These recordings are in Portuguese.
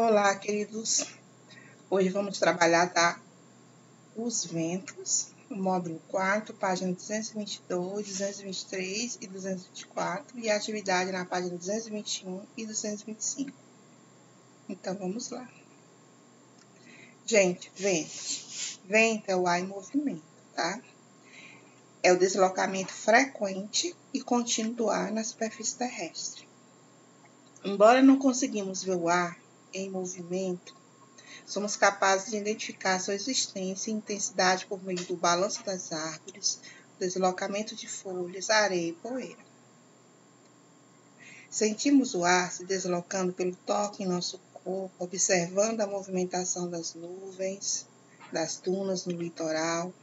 Olá, queridos. Hoje vamos trabalhar os ventos, no módulo 4, página 222, 223 e 224, e a atividade na página 221 e 225. Então, vamos lá. Gente, vento. Vento é o ar em movimento, tá? É o deslocamento frequente e contínuo do ar na superfície terrestre. Embora não conseguimos ver o ar em movimento, somos capazes de identificar sua existência e intensidade por meio do balanço das árvores, deslocamento de folhas, areia e poeira. Sentimos o ar se deslocando pelo toque em nosso corpo, observando a movimentação das nuvens, das dunas no litoral.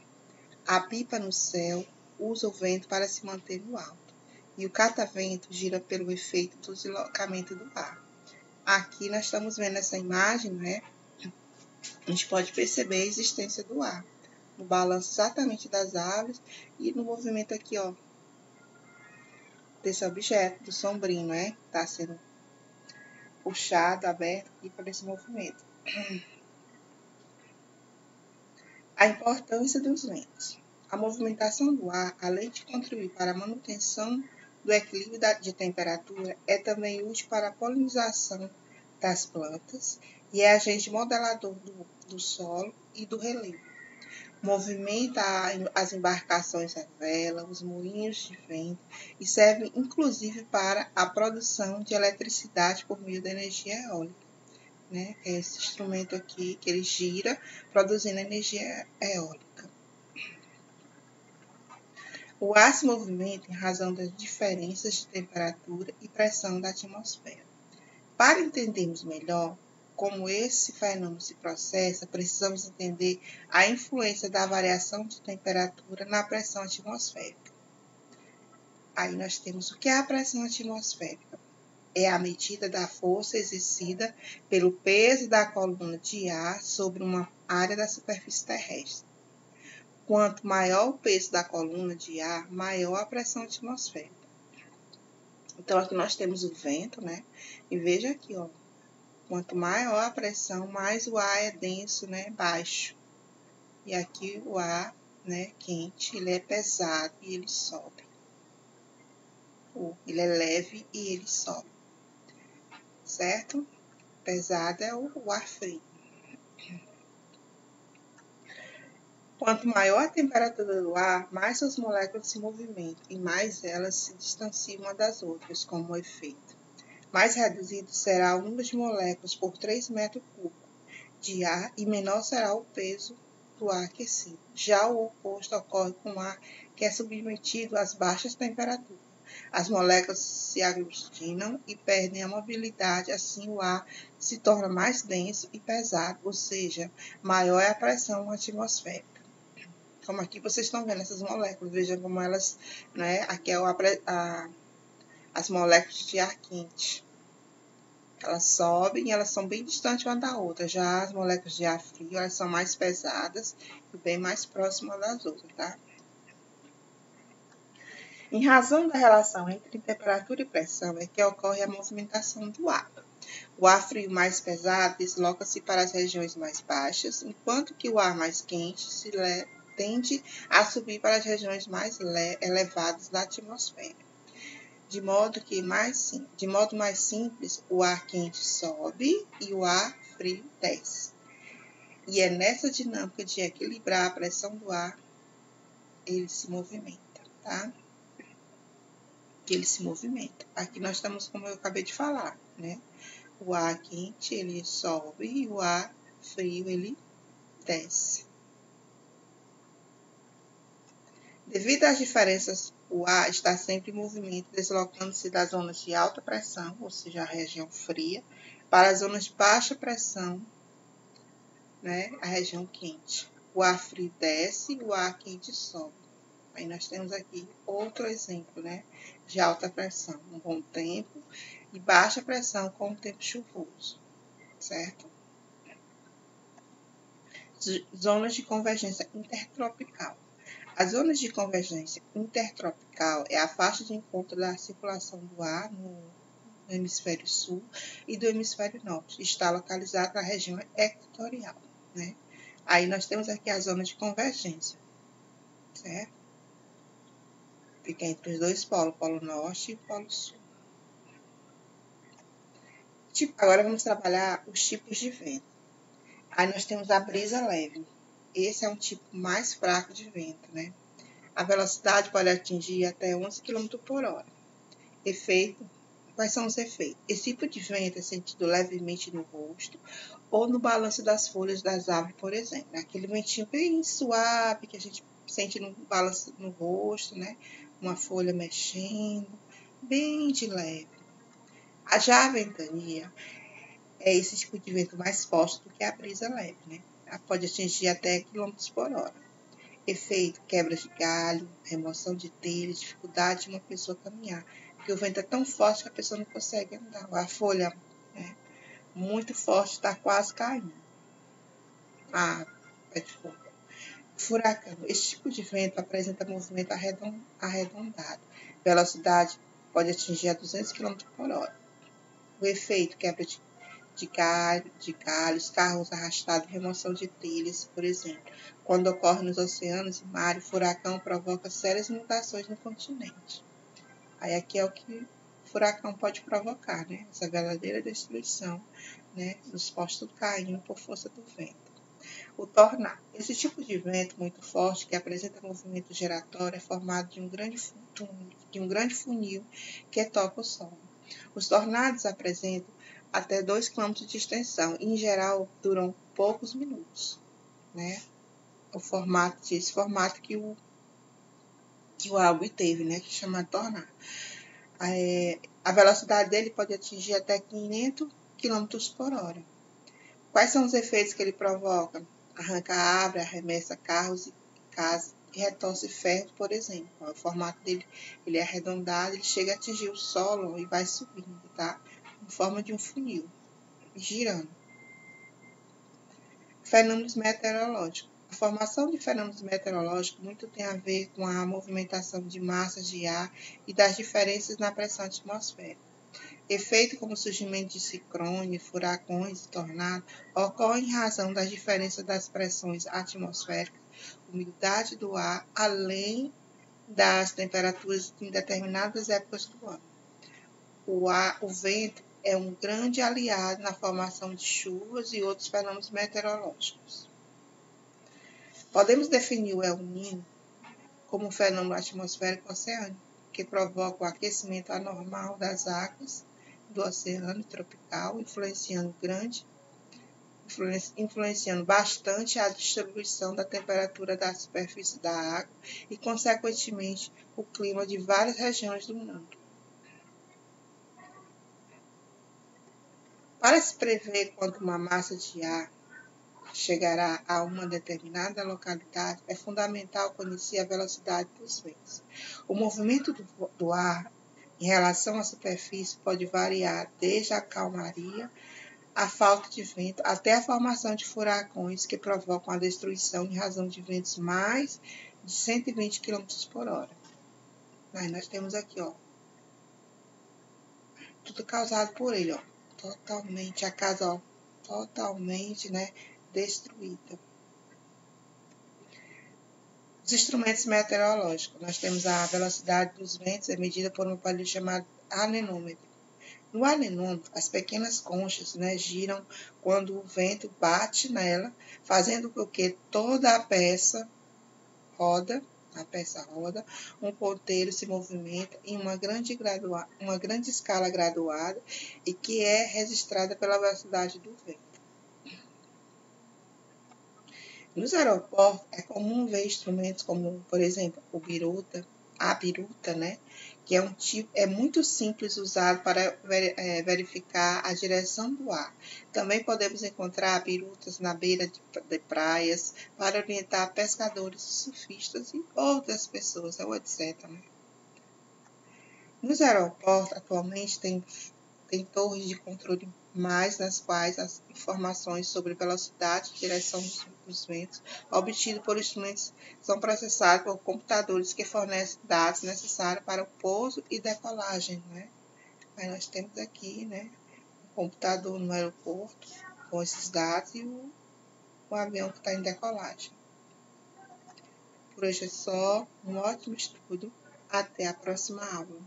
A pipa no céu usa o vento para se manter no alto, e o catavento gira pelo efeito do deslocamento do ar. Aqui nós estamos vendo essa imagem, né? A gente pode perceber a existência do ar, no balanço exatamente das árvores e no movimento aqui, ó, desse objeto, do sombrinho, né? Está sendo puxado, aberto aqui por esse movimento. A importância dos ventos. A movimentação do ar, além de contribuir para a manutenção do equilíbrio de temperatura, é também útil para a polinização das plantas e é agente modelador do solo e do relevo. Movimenta as embarcações à vela, os moinhos de vento e serve inclusive para a produção de eletricidade por meio da energia eólica, né? É esse instrumento aqui que ele gira produzindo energia eólica. O ar se movimenta em razão das diferenças de temperatura e pressão da atmosfera. Para entendermos melhor como esse fenômeno se processa, precisamos entender a influência da variação de temperatura na pressão atmosférica. Aí nós temos o que é a pressão atmosférica. É a medida da força exercida pelo peso da coluna de ar sobre uma área da superfície terrestre. Quanto maior o peso da coluna de ar, maior a pressão atmosférica. Então, aqui nós temos o vento, né? E veja aqui, ó. Quanto maior a pressão, mais o ar é denso, né? Baixo. E aqui o ar, né? Quente, ele é pesado e ele sobe. Ele é leve e ele sobe. Certo? Pesado é o ar frio. Quanto maior a temperatura do ar, mais suas moléculas se movimentam e mais elas se distanciam umas das outras, como efeito. Mais reduzido será o número de moléculas por 3 metros cúbicos de ar e menor será o peso do ar aquecido. Já o oposto ocorre com o ar que é submetido às baixas temperaturas. As moléculas se aglutinam e perdem a mobilidade, assim o ar se torna mais denso e pesado, ou seja, maior é a pressão atmosférica. Como aqui vocês estão vendo essas moléculas, vejam como elas, né? Aqui é as moléculas de ar quente. Elas sobem e elas são bem distantes uma da outra. Já as moléculas de ar frio, elas são mais pesadas e bem mais próximas uma das outras, tá? Em razão da relação entre temperatura e pressão é que ocorre a movimentação do ar. O ar frio mais pesado desloca-se para as regiões mais baixas, enquanto que o ar mais quente tende a subir para as regiões mais elevadas da atmosfera. De modo mais simples, o ar quente sobe e o ar frio desce. E é nessa dinâmica de equilibrar a pressão do ar, ele se movimenta, tá? Ele se movimenta. Aqui nós estamos, como eu acabei de falar, né? O ar quente, ele sobe e o ar frio, ele desce. Devido às diferenças, o ar está sempre em movimento, deslocando-se das zonas de alta pressão, ou seja, a região fria, para as zonas de baixa pressão, né, a região quente. O ar frio desce e o ar quente sobe. Aí nós temos aqui outro exemplo, né, de alta pressão, um bom tempo, e baixa pressão com um tempo chuvoso, certo? Zonas de convergência intertropical. As zonas de convergência intertropical é a faixa de encontro da circulação do ar do hemisfério sul e do hemisfério norte. Está localizado na região equatorial, né? Aí nós temos aqui a zona de convergência, certo? Fica entre os dois polos, o polo norte e o polo sul. Agora vamos trabalhar os tipos de vento. Aí nós temos a brisa leve. Esse é um tipo mais fraco de vento, né? A velocidade pode atingir até 11 km por hora. Efeito. Quais são os efeitos? Esse tipo de vento é sentido levemente no rosto ou no balanço das folhas das árvores, por exemplo. Aquele ventinho bem suave que a gente sente no balanço no rosto, né? Uma folha mexendo, bem de leve. Já a ventania é esse tipo de vento mais forte do que a brisa leve, né? Ela pode atingir até km por hora. Efeito, quebra de galho, remoção de telhas, dificuldade de uma pessoa caminhar. Porque o vento é tão forte que a pessoa não consegue andar. A folha é muito forte, está quase caindo. Desculpa. Furacão. Esse tipo de vento apresenta movimento arredondado. Velocidade pode atingir a 200 km por hora. O efeito, quebra de galhos, carros arrastados, remoção de telhas, por exemplo. Quando ocorre nos oceanos e mares, o furacão provoca sérias inundações no continente. Aí aqui é o que o furacão pode provocar, né? Essa verdadeira destruição, né? Dos postos caindo por força do vento. O tornado. Esse tipo de vento muito forte, que apresenta movimento giratório, é formado de um grande funil que toca o solo. Os tornados apresentam até 2 km de extensão e, em geral, duram poucos minutos, né? Esse formato que o álbum teve, né? Que chama tornado. A velocidade dele pode atingir até 500 km por hora. Quais são os efeitos que ele provoca? Arranca árvore, arremessa carros e casas e retorce ferro, por exemplo. O formato dele ele é arredondado, ele chega a atingir o solo e vai subindo, tá? Em forma de um funil, girando. Fenômenos meteorológicos. A formação de fenômenos meteorológicos muito tem a ver com a movimentação de massas de ar e das diferenças na pressão atmosférica. Efeito como o surgimento de ciclones, furacões e tornados ocorrem em razão das diferenças das pressões atmosféricas, umidade do ar, além das temperaturas em determinadas épocas do ano. O vento é um grande aliado na formação de chuvas e outros fenômenos meteorológicos. Podemos definir o El Niño como um fenômeno atmosférico oceânico que provoca o aquecimento anormal das águas do oceano tropical, influenciando bastante a distribuição da temperatura da superfície da água e, consequentemente, o clima de várias regiões do mundo. Para se prever quando uma massa de ar chegará a uma determinada localidade, é fundamental conhecer a velocidade dos ventos. O movimento do ar em relação à superfície pode variar desde a calmaria, a falta de vento, até a formação de furacões que provocam a destruição em razão de ventos mais de 120 km por hora. Aí nós temos aqui, ó, tudo causado por ele, ó, totalmente, a casa, ó, totalmente, né, destruída. Os instrumentos meteorológicos. Nós temos a velocidade dos ventos, é medida por um aparelho chamado anemômetro. No anemômetro, as pequenas conchas, né, giram quando o vento bate nela, fazendo com que toda a peça roda, um ponteiro se movimenta em uma grande escala graduada e que é registrada pela velocidade do vento. Nos aeroportos é comum ver instrumentos como, por exemplo, a biruta, né, que é muito simples usado para verificar a direção do ar. Também podemos encontrar birutas na beira de praias para orientar pescadores, surfistas e outras pessoas, etc. Né? Nos aeroportos, atualmente, tem torres de controle nas quais as informações sobre velocidade e direção dos ventos obtidas por instrumentos são processadas por computadores que fornecem dados necessários para o pouso e decolagem, né? Aí nós temos aqui, né, o computador no aeroporto, com esses dados, e o avião que está em decolagem. Por hoje é só. Um ótimo estudo. Até a próxima aula.